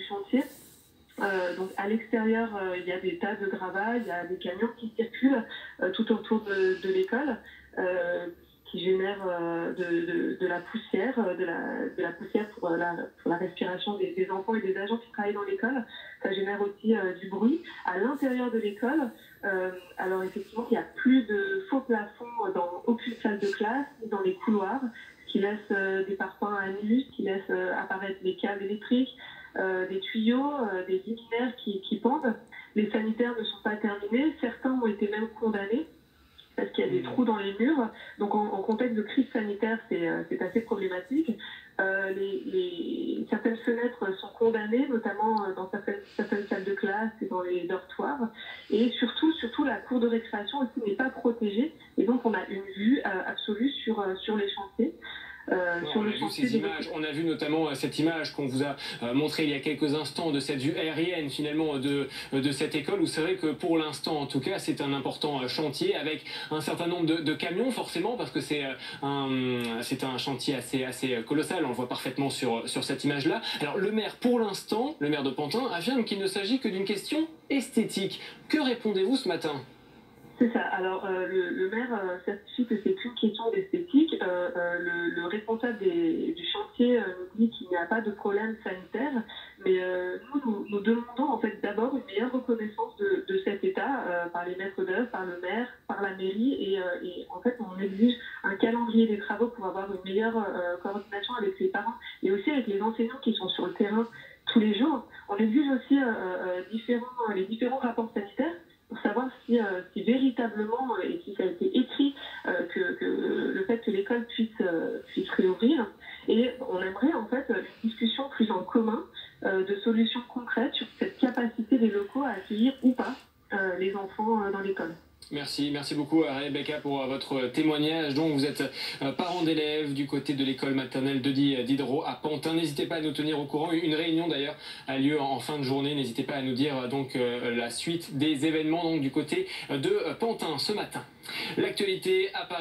chantier. Donc à l'extérieur, il y a des tas de gravats, il y a des camions qui circulent tout autour de l'école, qui génèrent de la poussière, de la poussière pour la respiration des enfants et des agents qui travaillent dans l'école. Ça génère aussi du bruit. À l'intérieur de l'école, alors effectivement, il n'y a plus de faux plafonds dans aucune salle de classe, ni dans les couloirs, ce qui laisse des parpaings à nu, ce qui laisse apparaître des câbles électriques, des tuyaux, des luminaires qui pendent. Les sanitaires ne sont pas terminés. Certains ont été même condamnés parce qu'il y a des trous dans les murs. Donc en contexte de crise sanitaire, c'est assez problématique. Certaines fenêtres sont condamnées, notamment dans certaines salles de classe et dans les dortoirs. Et surtout la cour de récréation aussi n'est pas protégée. Et donc on a une vue absolue sur les chantiers. On a vu notamment cette image qu'on vous a montrée il y a quelques instants de cette vue aérienne finalement de cette école, où c'est vrai que pour l'instant en tout cas c'est un important chantier avec un certain nombre de camions forcément, parce que c'est un chantier assez colossal, on le voit parfaitement sur cette image là. Alors le maire, pour l'instant, le maire de Pantin affirme qu'il ne s'agit que d'une question esthétique. Que répondez-vous ce matin ? C'est ça. Alors, le maire certifie que c'est qu'une question d'esthétique. Le responsable du chantier nous dit qu'il n'y a pas de problème sanitaire, mais nous demandons en fait d'abord une meilleure reconnaissance de cet état par les maîtres d'œuvre, par le maire, par la mairie, et en fait on exige un calendrier des travaux pour avoir une meilleure coordination avec les parents et aussi avec les enseignants qui sont sur le terrain tous les jours. On exige aussi les différents rapports sanitaires pour savoir si véritablement, et si ça a été écrit, que le fait que l'école puisse réouvrir. Et on aimerait en fait une discussion plus en commun de solutions concrètes sur cette capacité des locaux à accueillir ou pas les enfants dans l'école. Merci beaucoup Rebecca pour votre témoignage. Donc vous êtes parent d'élèves du côté de l'école maternelle de Diderot à Pantin. N'hésitez pas à nous tenir au courant. Une réunion d'ailleurs a lieu en fin de journée. N'hésitez pas à nous dire donc la suite des événements donc du côté de Pantin ce matin. L'actualité apparaît.